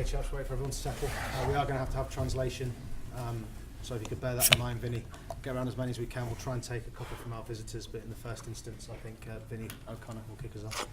Okay, chaps, wait for everyone to settle. We are going to have translation, so if you could bear that in mind, Vinny. Get around as many as we can. We'll try and take a couple from our visitors, but in the first instance, I think Vinny O'Connor will kick us off.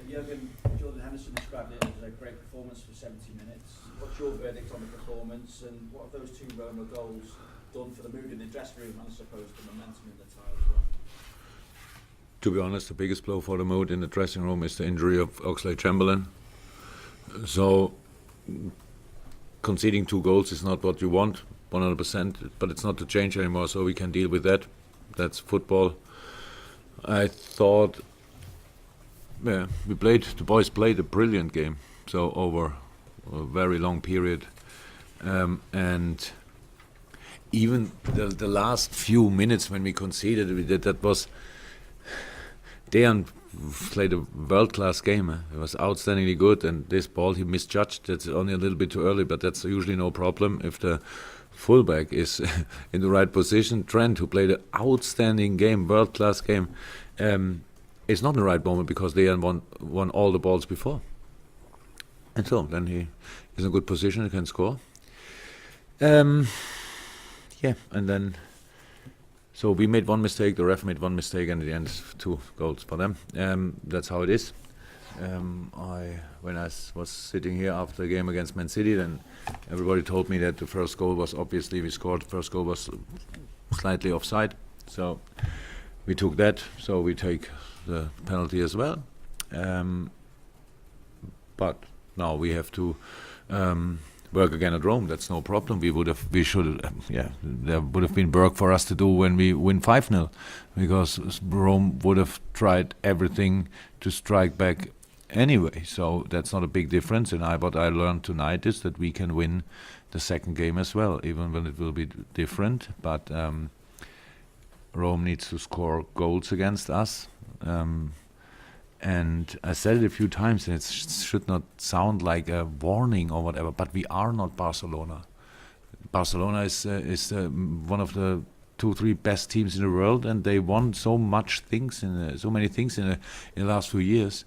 Jurgen, Jordan Henderson described it as a great performance for 70 minutes. What's your verdict on the performance, and what have those two Roma goals done for the mood in the dressing room and I suppose the momentum in the tie as well? To be honest, the biggest blow for the mood in the dressing room is the injury of Oxlade-Chamberlain. So conceding 2 goals is not what you want, 100%, but it's not to change anymore, so we can deal with that. That's football. I thought, the boys played a brilliant game, so over a very long period. And even the last few minutes when we conceded, that was, Dejan played a world-class game. It was outstandingly good, and this ball he misjudged. That's only a little bit too early, but that's usually no problem if the fullback is in the right position. Trent, who played an outstanding game, world-class game, is not in the right moment because Dejan won all the balls before. And so then he is in a good position, he can score. And then so we made one mistake, the ref made one mistake, and in the end 2 goals for them. That's how it is. When I was sitting here after the game against Man City, then everybody told me that the first goal was obviously we scored. The first goal was slightly offside, so we took that. So we take the penalty as well. But now we have to work again at Rome. That's no problem. There would have been work for us to do when we win 5-0, because Rome would have tried everything to strike back anyway. So that's not a big difference. And what I learned tonight is that we can win the second game as well, even when it will be different. But Rome needs to score goals against us. And I said it a few times, and it should not sound like a warning or whatever, but we are not Barcelona. Barcelona is one of the 2-3 best teams in the world, and they won so many things in the last few years,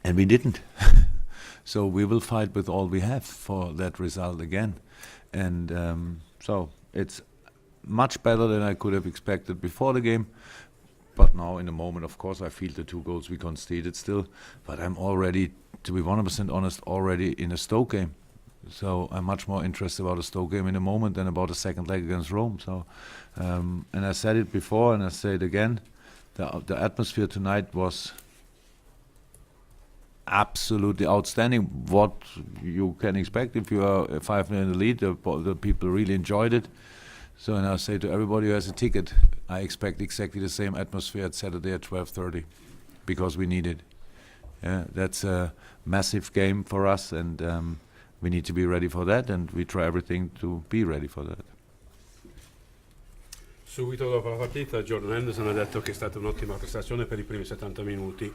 and we didn't. So we will fight with all we have for that result again, and so it's much better than I could have expected before the game. But now, in the moment, of course, I feel the 2 goals we conceded still. But I'm already, to be 100% honest, already in a Stoke game. So I'm much more interested about a Stoke game in the moment than about a second leg against Rome. So, and I said it before, and I say it again. The atmosphere tonight was absolutely outstanding. What you can expect if you are 5-0 in the lead, the people really enjoyed it. So, and I say to everybody who has a ticket, I expect exactly the same atmosphere at Saturday at 12:30, because we need it. Yeah, that's a massive game for us, and we need to be ready for that, and we try everything to be ready for that. Subito dopo la partita Jordan Henderson ha detto che è stata un'ottima prestazione per i primi 70 minuti.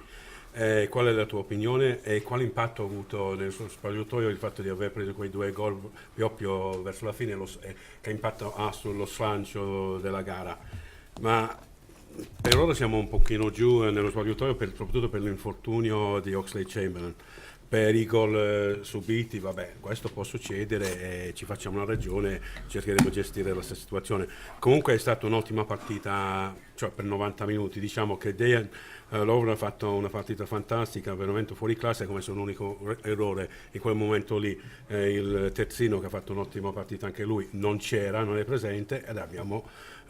Qual è la tua opinione e quale impatto ha avuto nel suo spogliatoio il fatto di aver preso quei 2 gol proprio verso la fine, che impatto ha sullo slancio della gara? Ma per ora siamo un pochino giù nello spogliatoio, soprattutto per l'infortunio di Oxlade-Chamberlain. Per i gol subiti, vabbè, questo può succedere, ci facciamo una ragione, cercheremo di gestire la situazione. Comunque è stata un'ottima partita, cioè per 90 minuti. Diciamo che Dejan Lovren ha fatto una partita fantastica, veramente fuori classe, come se un unico errore in quel momento lì. Il terzino, che ha fatto un'ottima partita anche lui, non è presente, ed abbiamo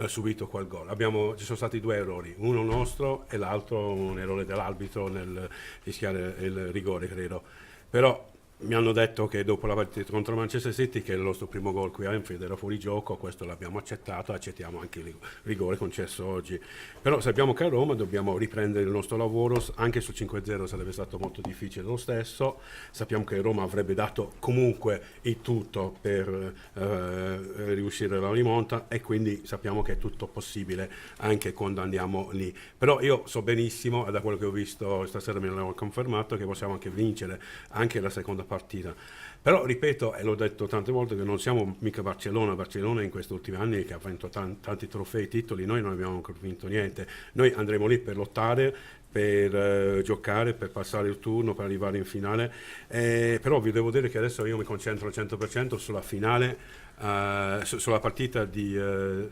subito quel gol. Ci sono stati 2 errori, uno nostro e l'altro un errore dell'arbitro nel fischiare il rigore, credo. Però mi hanno detto che dopo la partita contro Manchester City, che il nostro primo gol qui a Anfield era fuori gioco, questo l'abbiamo accettato, accettiamo anche il rigore concesso oggi. Però sappiamo che a Roma dobbiamo riprendere il nostro lavoro, anche sul 5-0 sarebbe stato molto difficile lo stesso. Sappiamo che Roma avrebbe dato comunque il tutto per riuscire alla rimonta, e quindi sappiamo che è tutto possibile anche quando andiamo lì. Però io so benissimo, da quello che ho visto stasera me l'hanno confermato, che possiamo anche vincere anche la seconda partita. Però ripeto, e l'ho detto tante volte, che non siamo mica Barcellona in questi ultimi anni, che ha vinto tanti trofei, titoli. Noi non abbiamo ancora vinto niente. Noi andremo lì per lottare per giocare, per passare il turno, per arrivare in finale, però vi devo dire che adesso io mi concentro al 100% sulla finale, sulla partita di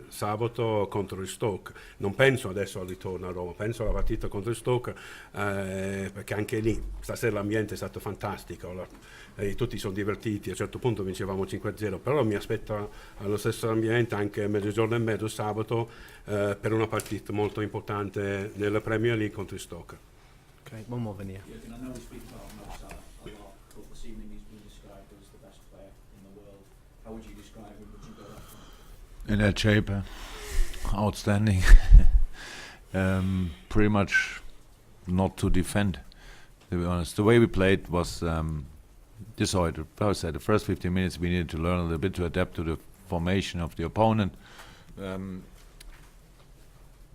sabato contro il Stoke. Non penso adesso al ritorno a Roma, penso alla partita contro il Stoke, perché anche lì stasera l'ambiente è stato fantastico, tutti sono divertiti, a un certo punto vincevamo 5-0, però mi aspetta allo stesso ambiente anche mezzogiorno e mezzo sabato per una partita molto importante nella Premier League contro il Stoke. Okay, one more, Vinny. Jurgen, I know we speak about Mo Salah a lot, but this evening he's been described as the best player in the world. How would you describe him? Would you go that far? In that shape, outstanding. Pretty much not to defend, to be honest. The way we played was decided. I said the first 15 minutes we needed to learn a little bit to adapt to the formation of the opponent,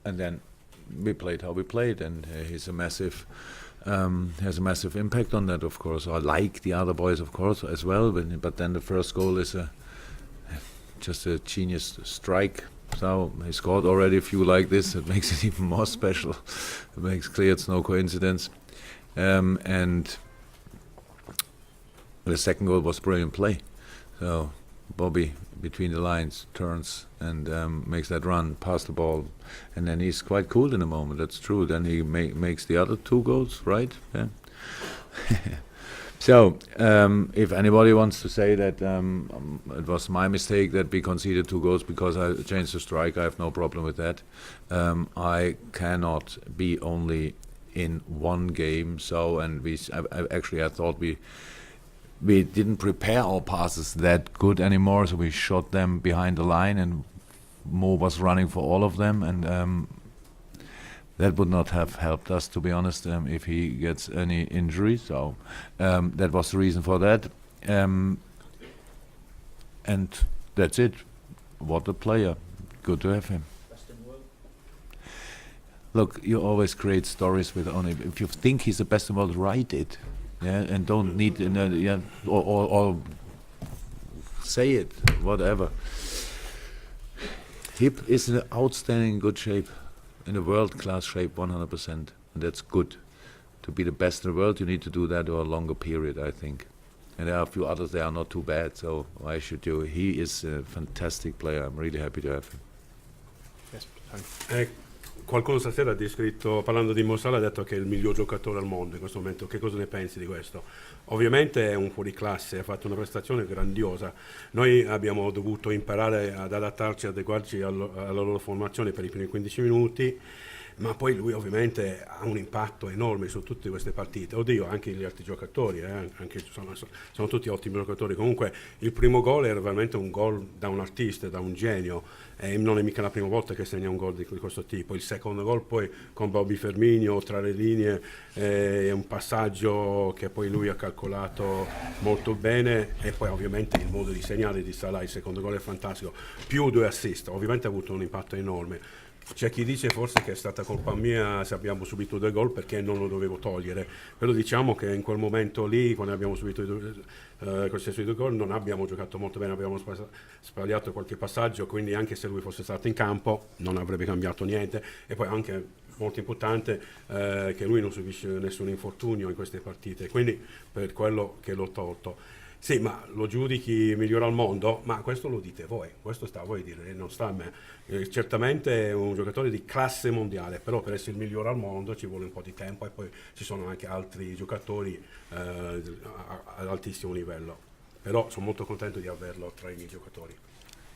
and then we played how we played, and he's a massive has a massive impact on that, of course. I like the other boys, of course, as well, but then the first goal is just a genius strike. So he scored already a few like this. It makes it even more special. It makes clear it's no coincidence. And the second goal was brilliant play. So Bobby between the lines turns and makes that run past the ball, and then he's quite cool in the moment. That's true. Then he makes the other two goals, right? Yeah. So if anybody wants to say that it was my mistake that we conceded 2 goals because I changed the strike, I have no problem with that. I cannot be only in one game. So, and I thought we didn't prepare our passes that good anymore, so we shot them behind the line, and Mo was running for all of them, and that would not have helped us, to be honest, if he gets any injury. So that was the reason for that, and that's it. What a player! Good to have him. Best in the world? Look, you always create stories with only if you think he's the best in the world, write it. Yeah, and don't need or say it, whatever. He is in outstanding good shape, in a world-class shape, 100%, and that's good. To be the best in the world, you need to do that over a longer period, I think. And there are a few others that are not too bad, so why should you? He is a fantastic player. I'm really happy to have him. Yes, Tony. Qualcuno stasera ha descritto, parlando di Mo Salah, ha detto che è il miglior giocatore al mondo in questo momento. Che cosa ne pensi di questo? Ovviamente è un fuoriclasse, ha fatto una prestazione grandiosa. Noi abbiamo dovuto imparare ad adattarci, adeguarci alla loro formazione per i primi 15 minuti, ma poi lui ovviamente ha un impatto enorme su tutte queste partite. Oddio, anche gli altri giocatori, anche sono tutti ottimi giocatori. Comunque il primo gol era veramente un gol da un artista, da un genio. Non è mica la prima volta che segna un gol di questo tipo. Il secondo gol poi con Bobby Firmino tra le linee è un passaggio che poi lui ha calcolato molto bene, e poi ovviamente il modo di segnare di Salah, il secondo gol è fantastico, più 2 assist, ovviamente ha avuto un impatto enorme. C'è chi dice forse che è stata colpa mia se abbiamo subito 2 gol perché non lo dovevo togliere, però diciamo che in quel momento lì, quando abbiamo subito questi 2 gol, non abbiamo giocato molto bene, abbiamo sbagliato qualche passaggio, quindi anche se lui fosse stato in campo non avrebbe cambiato niente. E poi anche molto importante che lui non subisce nessun infortunio in queste partite, quindi per quello che l'ho tolto. Sì, ma lo giudichi migliore al mondo? Ma questo lo dite voi, questo sta a voi dire, non sta a me. Certamente è un giocatore di classe mondiale, però per essere il migliore al mondo ci vuole un po' di tempo, e poi ci sono anche altri giocatori ad altissimo livello. Però sono molto contento di averlo tra i miei giocatori.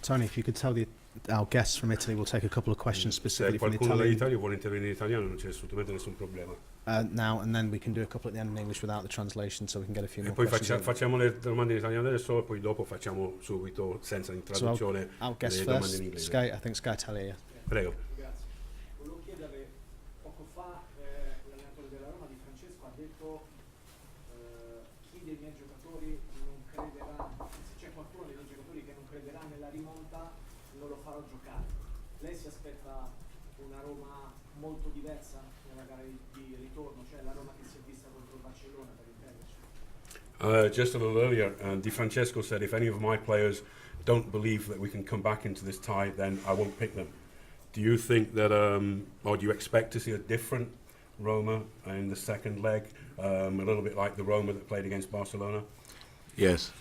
Tony, if you could tell our guests from Italy, we'll take a couple of questions Se specifically from qualcuno Italy dall'Italia vuole intervenire in italiano non c'è assolutamente nessun problema. now, and then we can do a couple at the end in English without the translation, so we can get a few E more poi questions. in. facciamo le domande in italiano adesso, e poi dopo facciamo subito, senza traduzione, Our guest le domande in first, inglese. Sky, I think Sky Italia. Prego. Grazie. Volevo chiedere, poco fa l'allenatore della Roma Di Francesco ha detto chi dei miei giocatori non crederà, se c'è qualcuno dei miei giocatori che non crederà nella rimonta, non lo farò giocare. Lei si aspetta una Roma molto diversa nella gara di ritorno, cioè la Roma che si è vista contro il Barcellona, per intenderci? Just a little earlier, Di Francesco said if any of my players don't believe that we can come back into this tie, then I won't pick them. Do you think that, or do you expect to see a different Roma in the second leg, a little bit like the Roma that played against Barcelona? Yes.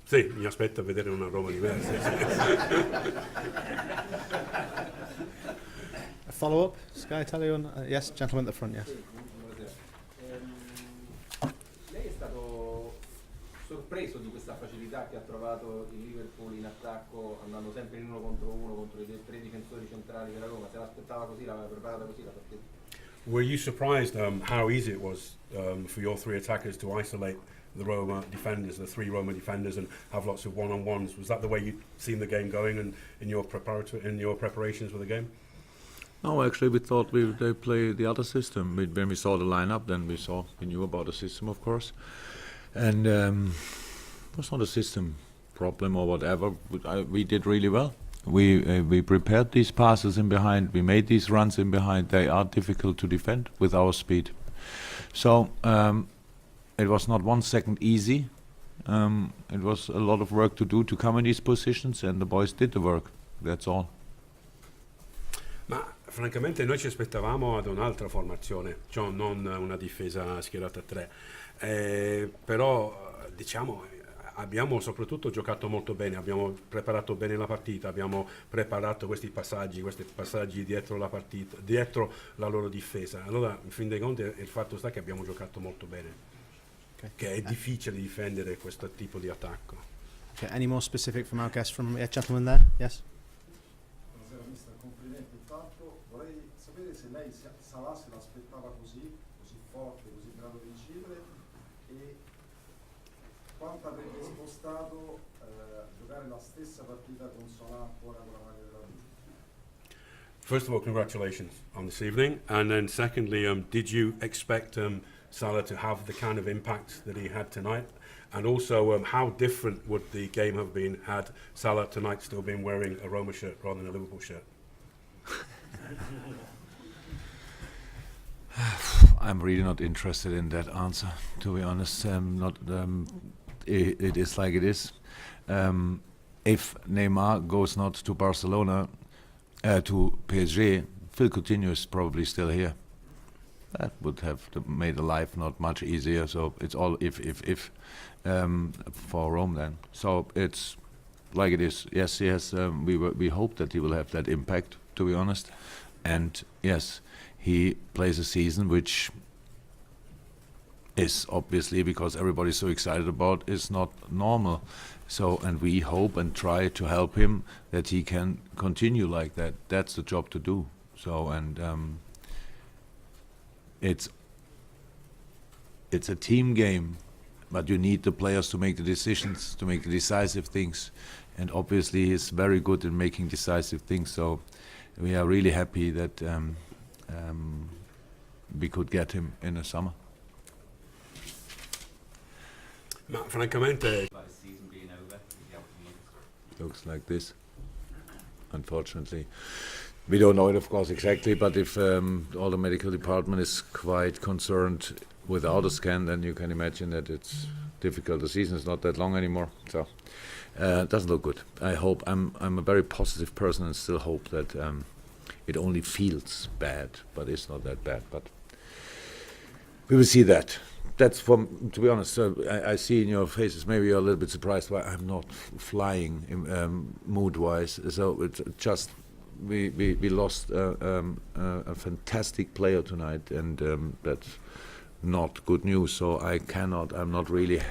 Sì, mi aspetto a vedere una Roma diversa. A follow up, Sky Italian. Yes, gentleman at the front. Yes. Lei è stato sorpreso di questa facilità che ha trovato il Liverpool in attacco, andando sempre in uno contro i tre difensori centrali della Roma? Se l'aspettava così, l'aveva preparata così la partita? Were you surprised how easy it was for your three attackers to isolate the Roma defenders, the three Roma defenders, and have lots of one-on-ones? Was that the way you'd seen the game going and in your preparations for the game? No, actually, we thought they play the other system. When we saw the lineup, then we knew about the system, of course, and it was not a system problem or whatever. We did really well. We prepared these passes in behind. We made these runs in behind. They are difficult to defend with our speed. So it was not 1 second easy. It was a lot of work to do to come in these positions, and the boys did the work. That's all. Ma francamente noi ci aspettavamo ad un'altra formazione, cioè non una difesa schierata a tre, però diciamo abbiamo soprattutto giocato molto bene, abbiamo preparato bene la partita, abbiamo preparato questi passaggi dietro la partita, dietro la loro difesa. Allora in fin dei conti il fatto sta che abbiamo giocato molto bene, che è difficile difendere questo tipo di attacco. Okay, any more specific from our guest from gentleman there? Yes. Buonasera mister, complimenti. Intanto vorrei sapere se lei Salah se l'aspettava così forte, così bravo di incidere, e quanto avrebbe spostato giocare la stessa partita con Salah ancora con la maglia della Roma. First of all, congratulations on this evening, and then secondly, did you expect Salah to have the kind of impact that he had tonight? And also, how different would the game have been had Salah tonight still been wearing a Roma shirt rather than a Liverpool shirt? I'm really not interested in that answer, to be honest. It is like it is. If Neymar goes not to Barcelona, to PSG, Phil Coutinho is probably still here. That would have made the life not much easier. So it's all if for Rome then. So it's like it is. Yes, he has. We hope that he will have that impact, to be honest. And yes, he plays a season which is obviously, because everybody's so excited about, is not normal. So, and we hope and try to help him that he can continue like that. That's the job to do. So, and it's a team game, but you need the players to make the decisions, to make the decisive things. And obviously he's very good in making decisive things. So we are really happy that we could get him in the summer. Ma francamente Looks like this, unfortunately. We don't know it, of course, exactly, but if all the medical department is quite concerned without a scan, then you can imagine that it's difficult. The season is not that long anymore, so it doesn't look good. I hope, I'm a very positive person and still hope that it only feels bad, but it's not that bad. But we will see that. That's to be honest, I see in your faces, maybe you're a little bit surprised why I'm not flying mood-wise. So it's just, we lost a fantastic player tonight, and that's not good news. So I'm not really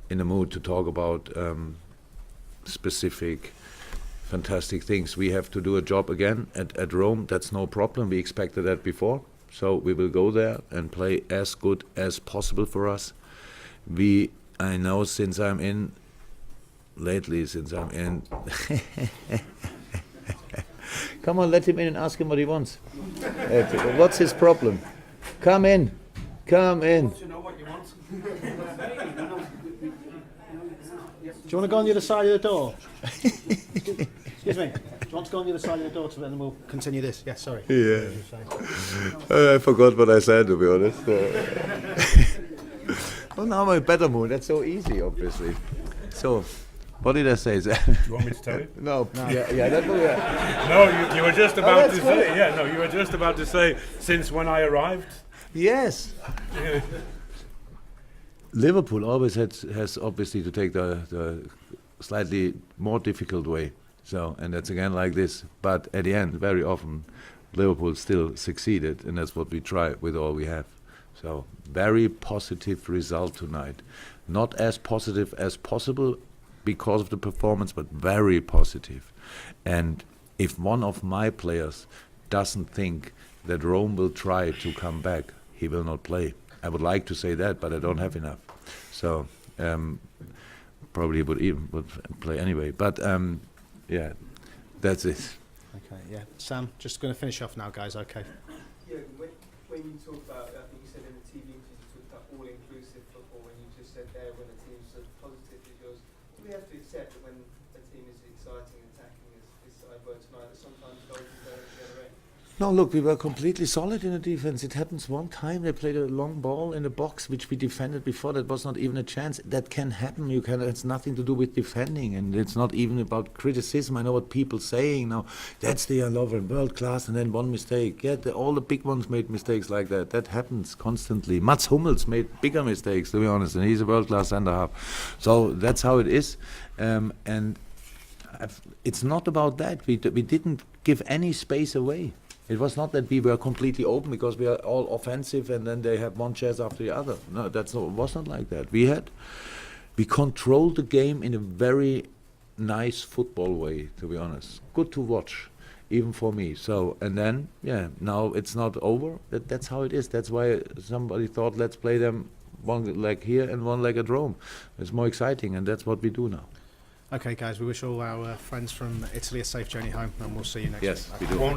in the mood to talk about specific fantastic things. We have to do a job again at Rome. That's no problem. We expected that before. So we will go there and play as good as possible for us. I know since I'm in, come on, let him in and ask him what he wants. What's his problem? Come in. Do you know what you want? Do you want to go on the other side of the door? Excuse me. Do you want to go on the other side of the door and then we'll continue this? Yes, sorry. Yeah. I forgot what I said, to be honest. Well, now I'm in a better mood. That's so easy, obviously. So, What did I say? Do you want me to tell you? No. Yeah, that was, No, you were just about that's to say. Yeah, no, you were just about to say. Since when I arrived. yes. Liverpool always has obviously to take the slightly more difficult way. So, and that's again like this. But at the end, very often, Liverpool still succeeded, and that's what we try with all we have. So, very positive result tonight. Not as positive as possible because of the performance, but very positive. And if one of my players doesn't think that Rome will try to come back, he will not play. I would like to say that, but I don't have enough. So probably would play anyway. But yeah, that's it. Okay, yeah. Sam, just going to finish off now, guys. Okay. Yeah, when you talk about, I think you said in the TV interview, you talked about all-inclusive football, when you just said there when a team's as positive as yours. Do we have to accept that when a team is exciting and attacking as this side were tonight, that sometimes goals can go the other way? No, look, we were completely solid in the defense. It happens one time they played a long ball in the box, which we defended before. That was not even a chance. That can happen. It's nothing to do with defending, and it's not even about criticism. I know what people saying now. That's the world class, and then one mistake. Yeah, all the big ones made mistakes like that. That happens constantly. Mats Hummels made bigger mistakes, to be honest, and he's a world class centre half. So that's how it is, and it's not about that. We didn't give any space away. It was not that we were completely open because we are all offensive and then they have one chance after the other. No, it was not like that. We controlled the game in a very nice football way, to be honest. Good to watch, even for me. So, and then, yeah, now it's not over. That's how it is. That's why somebody thought, let's play them one leg here and one leg at Rome. It's more exciting, and that's what we do now. Okay, guys, we wish all our friends from Italy a safe journey home, and we'll see you next week. Yes, we do.